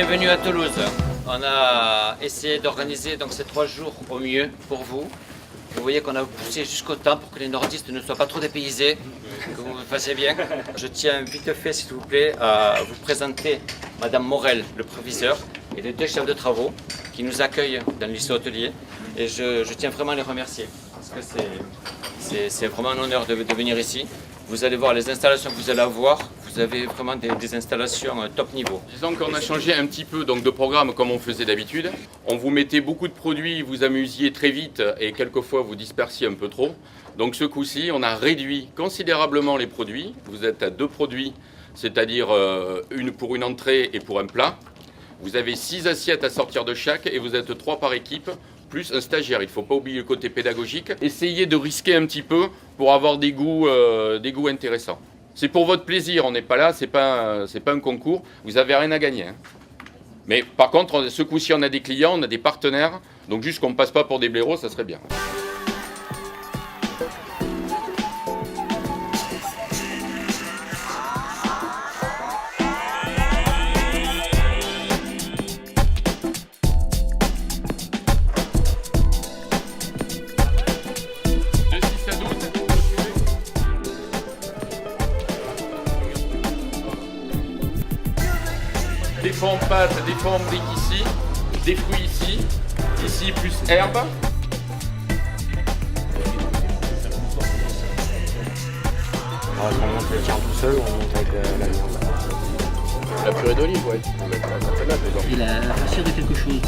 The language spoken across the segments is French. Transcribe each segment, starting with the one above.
bienvenue à Toulouse. On a essayé d'organiser donc ces 3 jours au mieux pour vous. Vous voyez qu'on a poussé jusqu'au temps pour que les nordistes ne soient pas trop dépaysés, que vous le fassiez bien. Je tiens vite fait, s'il vous plaît, à vous présenter Madame Morel, le proviseur, et les 2 chefs de travaux qui nous accueillent dans le lycée hôtelier. Et je tiens vraiment à les remercier, parce que c'est vraiment un honneur de venir ici. Vous allez voir les installations que vous allez avoir. Vous avez vraiment des installations top niveau. Disons qu'on a changé un petit peu donc, de programme comme on faisait d'habitude. On vous mettait beaucoup de produits, vous amusiez très vite et quelquefois vous dispersiez un peu trop. Donc ce coup-ci, on a réduit considérablement les produits. Vous êtes à 2 produits, c'est-à-dire une pour une entrée et pour un plat. Vous avez 6 assiettes à sortir de chaque et vous êtes 3 par équipe, plus un stagiaire. Il ne faut pas oublier le côté pédagogique. Essayez de risquer un petit peu pour avoir des goûts intéressants. C'est pour votre plaisir, on n'est pas là, c'est pas un concours, vous n'avez rien à gagner. Hein. Mais par contre, ce coup-ci, on a des clients, on a des partenaires, donc juste qu'on ne passe pas pour des blaireaux, ça serait bien. Des fois en pâte, des fois en briques ici, des fruits ici plus herbe. On monte le tiers tout seul ou on monte avec la viande? La purée d'olive, ouais. On met la tomate dedans. Il a facile de quelque chose.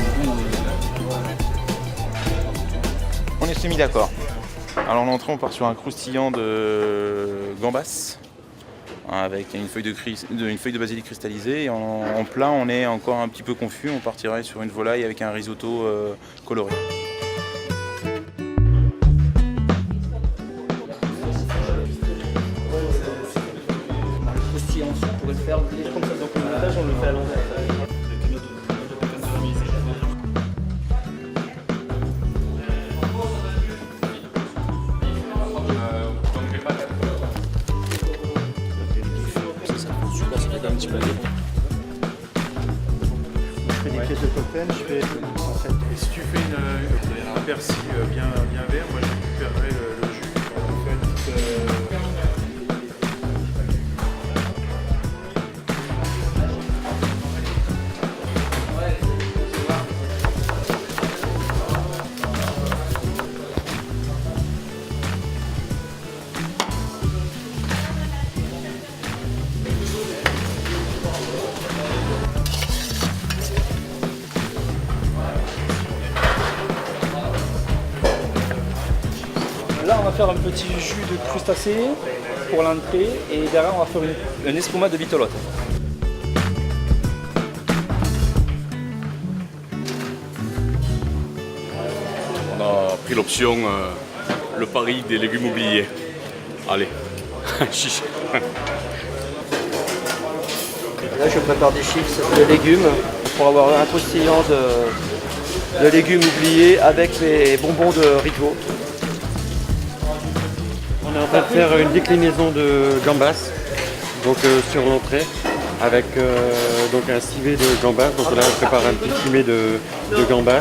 On est semi d'accord. Alors l'entrée, on part sur un croustillant de gambas avec une feuille de basilic cristallisée. Et en plat, on est encore un petit peu confus. On partirait sur une volaille avec un risotto coloré. Croustillant, on pourrait le faire comme ça. Donc le montage, on le fait à l'envers. Un petit peu. Je fais des pièces de cocktail, je fais en fait. Et si tu fais un persil bien vert, moi je récupérerai le jus. On fait une petite, Là, on va faire un petit jus de crustacé pour l'entrée et derrière, on va faire une espumade de vitolotte. On a pris l'option, le pari des légumes oubliés. Allez, chiche. Là, je prépare des chips de légumes pour avoir un croustillant de légumes oubliés avec les bonbons de Rico. On est en train de faire une déclinaison de gambas donc, sur l'entrée avec donc un civet de gambas. Donc là, on prépare un petit fumet de gambas.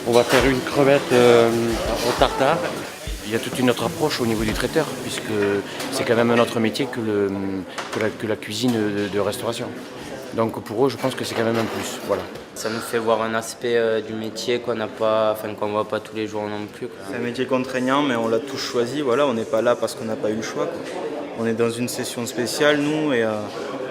On va faire une crevette au tartare. Il y a toute une autre approche au niveau du traiteur, puisque c'est quand même un autre métier que la cuisine de restauration. Donc pour eux, je pense que c'est quand même un plus. Voilà. Ça nous fait voir un aspect du métier qu'on voit pas tous les jours non plus. C'est un métier contraignant, mais on l'a tous choisi. Voilà, on n'est pas là parce qu'on n'a pas eu le choix, quoi. On est dans une session spéciale, nous, et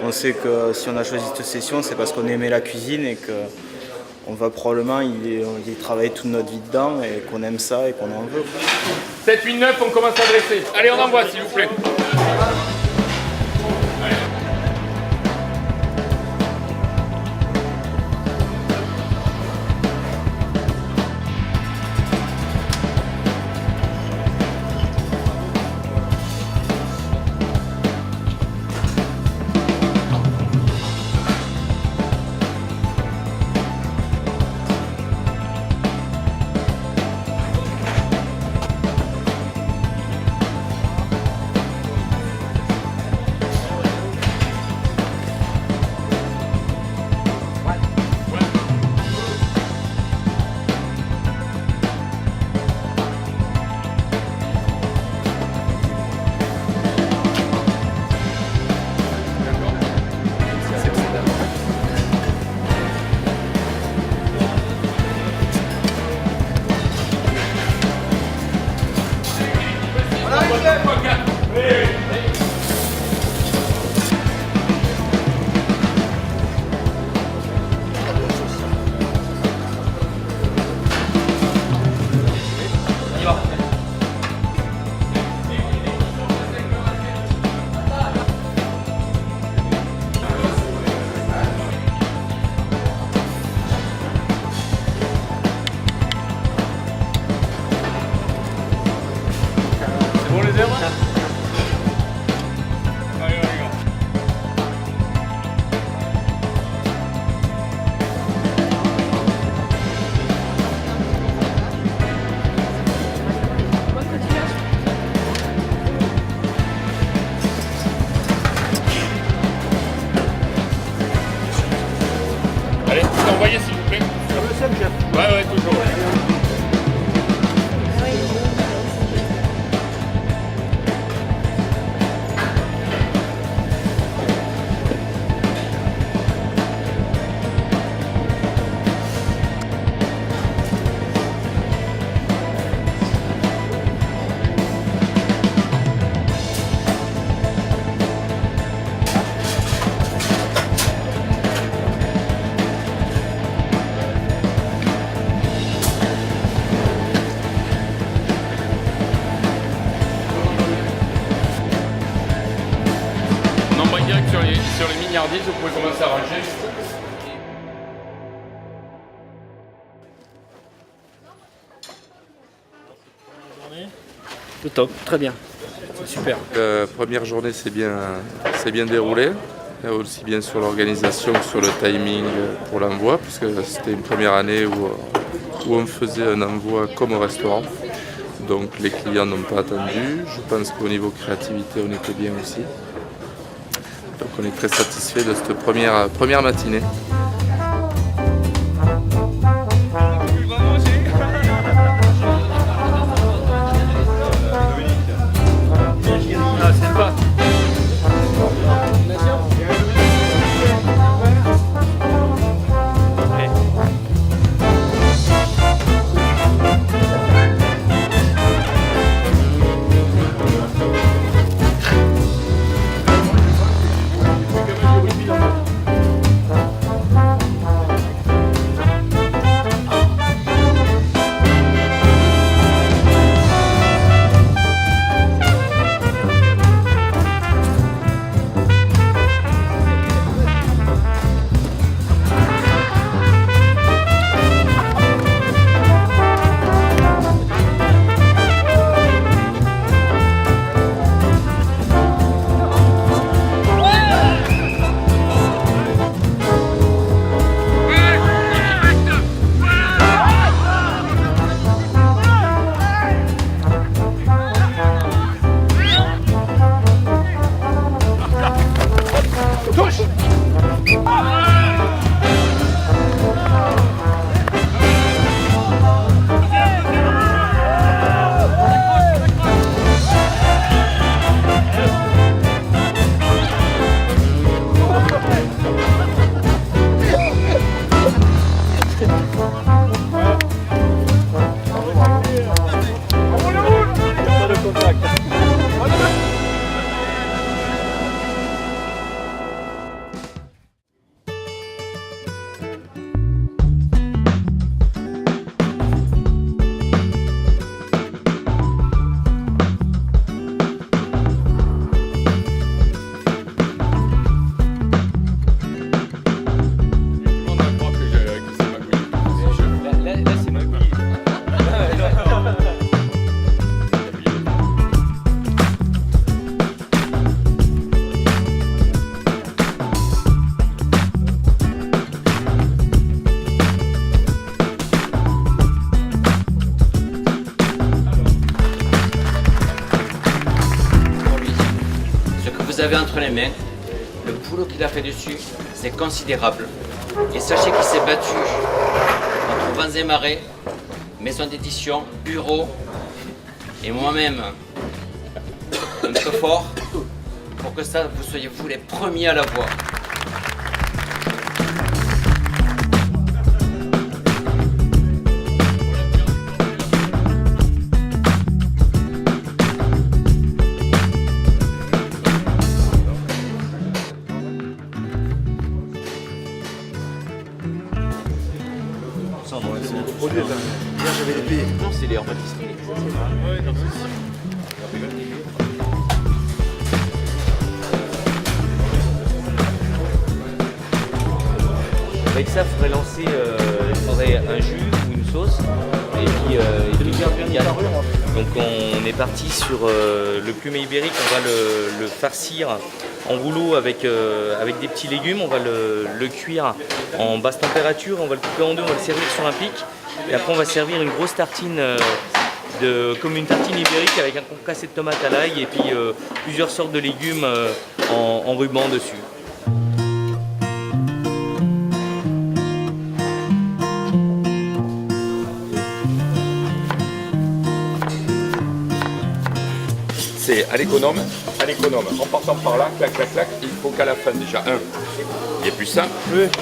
on sait que si on a choisi cette session, c'est parce qu'on aimait la cuisine et qu'on va probablement y travailler toute notre vie dedans et qu'on aime ça et qu'on en veut. 7, 8, 9, on commence à dresser. Allez, on envoie s'il vous plaît. sur les mignardises, vous pouvez commencer à ranger. Le top, très bien. Super. La première journée s'est bien déroulée, aussi bien sur l'organisation que sur le timing pour l'envoi, puisque c'était une première année où on faisait un envoi comme au restaurant. Donc les clients n'ont pas attendu. Je pense qu'au niveau créativité, on était bien aussi. Donc on est très satisfait de cette première matinée. Vous avez entre les mains, le boulot qu'il a fait dessus, c'est considérable. Et sachez qu'il s'est battu entre vents et marées, maison d'édition, bureau, et moi-même, un peu fort, pour que ça, vous soyez vous les premiers à la voir. Non, c'est les hors pâtisseries. Avec ça, il faudrait lancer un jus ou une sauce. Et puis, donc on est parti sur le plumet ibérique. On va le farcir en rouleau avec des petits légumes. On va le cuire en basse température. On va le couper en deux. On va le servir sur un pic. Et après, on va servir une grosse tartine comme une tartine ibérique avec un concassé de tomates à l'ail et puis plusieurs sortes de légumes en ruban dessus. C'est à l'économe, en partant par là, clac, clac, clac, il faut qu'à la fin, déjà, il n'y ait plus ça,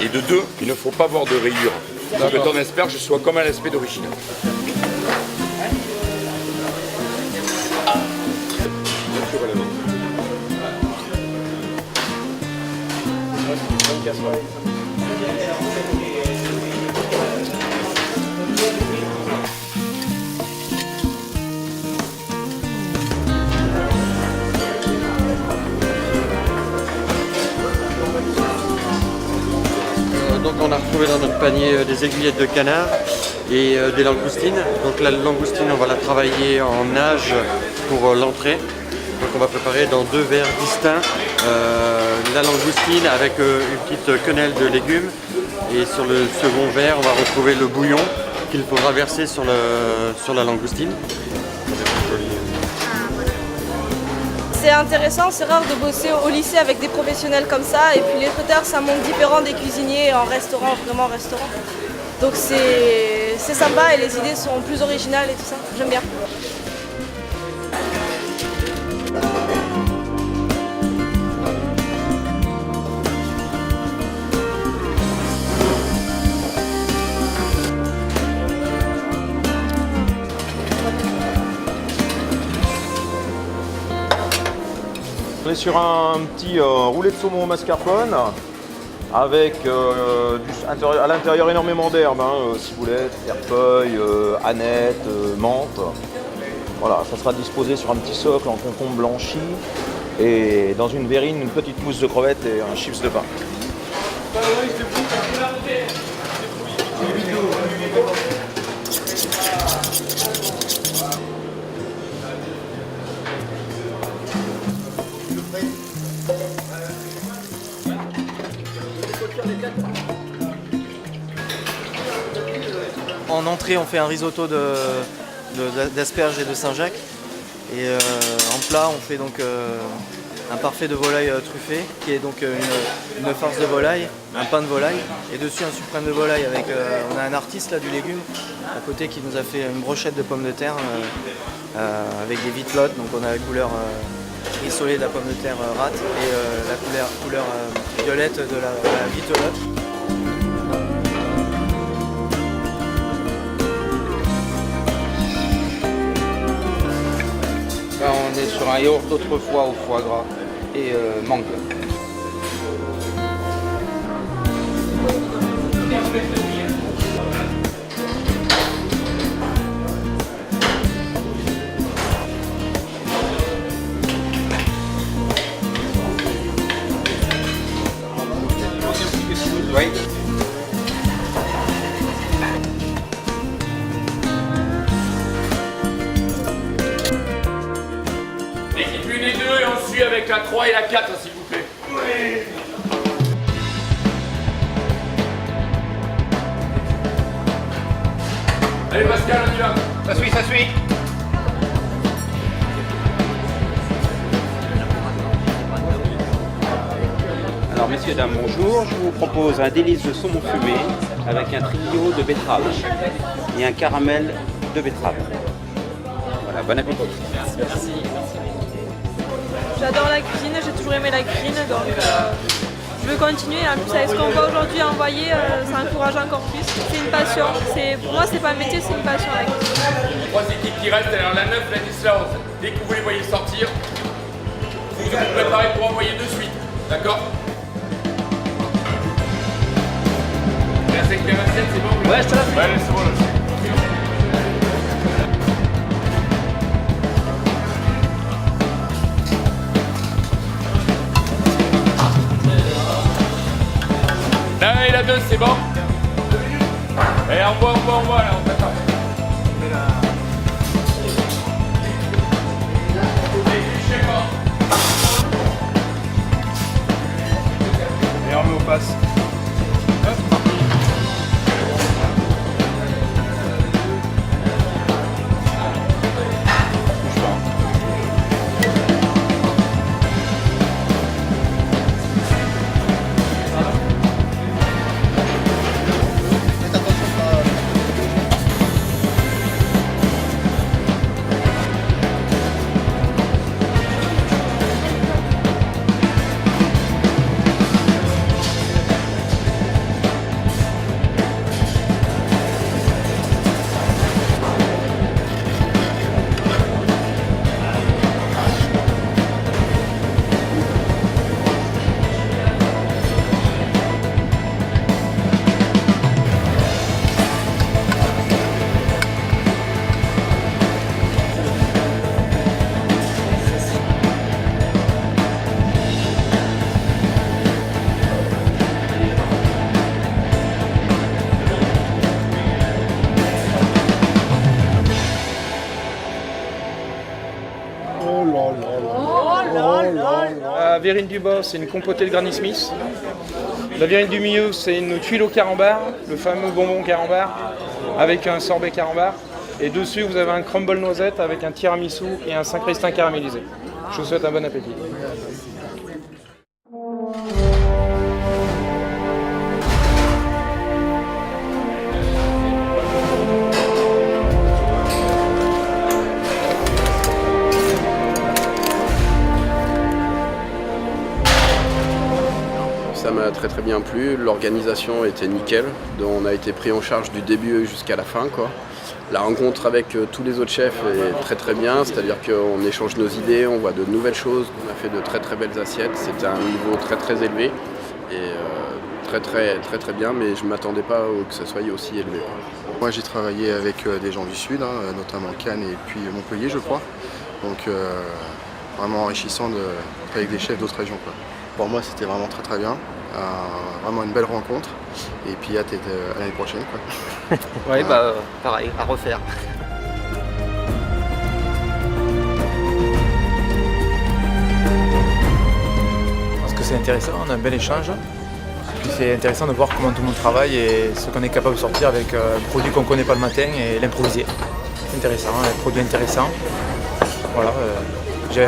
et de deux, il ne faut pas avoir de rayures, pour que ton asperge soit comme à l'aspect d'origine. on a retrouvé dans notre panier des aiguillettes de canard et des langoustines. Donc la langoustine, on va la travailler en nage pour l'entrée. Donc on va préparer dans 2 verres distincts la langoustine avec une petite quenelle de légumes. Et sur le second verre, on va retrouver le bouillon qu'il faudra verser sur la langoustine. C'est intéressant, c'est rare de bosser au lycée avec des professionnels comme ça. Et puis les traiteurs, c'est un monde différent des cuisiniers en restaurant, vraiment restaurant. Donc c'est sympa et les idées sont plus originales et tout ça. J'aime bien. On est sur un petit roulé de saumon au mascarpone avec à l'intérieur énormément d'herbes, ciboulette, cerfeuil, aneth, menthe. Voilà, ça sera disposé sur un petit socle en concombre blanchi et dans une verrine, une petite mousse de crevettes et un chips de pain. En entrée, on fait un risotto d'asperges et de Saint-Jacques. Et en plat, on fait donc un parfait de volaille truffé, qui est donc une farce de volaille, un pain de volaille, et dessus un suprême de volaille avec, on a un artiste là du légume à côté qui nous a fait une brochette de pommes de terre avec des vitelottes, donc on a la couleur rissolée de la pomme de terre rate et la couleur violette de la vitelotte. Là, on est sur un yaourt d'autrefois au foie gras et mangue. Oui. L'équipe 1 et 2 et on suit avec la 3 et la 4 s'il vous plaît. Oui. Allez Pascal, on y va. Ça suit, ça suit. Alors messieurs, dames, bonjour. Je vous propose un délice de saumon fumé avec un trio de betteraves et un caramel de betterave. Voilà, bon appétit. Merci. J'adore la cuisine, j'ai toujours aimé la cuisine, donc je veux continuer. En plus, avec ce qu'on va aujourd'hui envoyer, ça encourage encore plus. C'est une passion. Pour moi, c'est pas un métier, c'est une passion la cuisine. 3 équipes qui restent, alors la 9, la 10, la 11. Dès que vous les voyez sortir, vous vous préparez pour envoyer de suite. D'accord? La 5 et la 7, c'est bon? Ouais, je te la fais. Ouais, c'est bon, là. La 1 et la 2, c'est bon? Et on voit, là, on t'attend. Et on met au passe. La verrine du bas, c'est une compotée de Granny Smith. La verrine du milieu, c'est une tuile au carambar, le fameux bonbon carambar, avec un sorbet carambar. Et dessus, vous avez un crumble noisette avec un tiramisu et un Saint-Christin caramélisé. Je vous souhaite un bon appétit. Ça m'a très bien plu, l'organisation était nickel, donc on a été pris en charge du début jusqu'à la fin, quoi. La rencontre avec tous les autres chefs est très bien, c'est-à-dire qu'on échange nos idées, on voit de nouvelles choses, on a fait de très belles assiettes, c'était un niveau très élevé et très bien, mais je ne m'attendais pas que ça soit aussi élevé. Moi j'ai travaillé avec des gens du Sud, notamment Cannes et puis Montpellier je crois, donc vraiment enrichissant de travailler avec des chefs d'autres régions, quoi. Pour moi c'était vraiment très bien, vraiment une belle rencontre et puis hâte à l'année prochaine, quoi. Ouais, bah pareil, à refaire. Parce que c'est intéressant, on a un bel échange. Puis c'est intéressant de voir comment tout le monde travaille et ce qu'on est capable de sortir avec un produit qu'on ne connaît pas le matin et l'improviser. C'est intéressant, un produit intéressant. Voilà. Il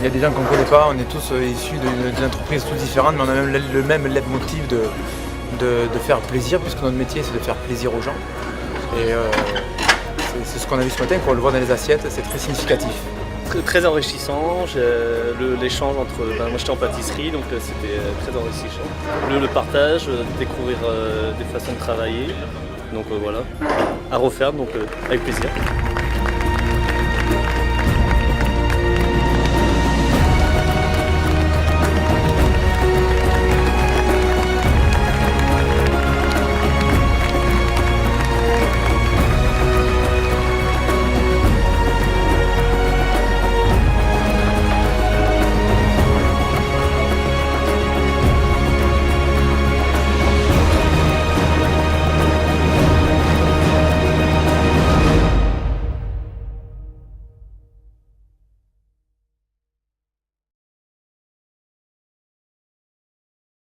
y a des gens qu'on ne connaît pas, on est tous issus d'entreprises toutes différentes, mais on a même le même leitmotiv de faire plaisir, puisque notre métier c'est de faire plaisir aux gens. Et c'est ce qu'on a vu ce matin, quand on le voit dans les assiettes, c'est très significatif. Très enrichissant, l'échange entre... moi j'étais en pâtisserie, donc c'était très enrichissant. Le partage, découvrir des façons de travailler, donc voilà, à refaire, donc avec plaisir.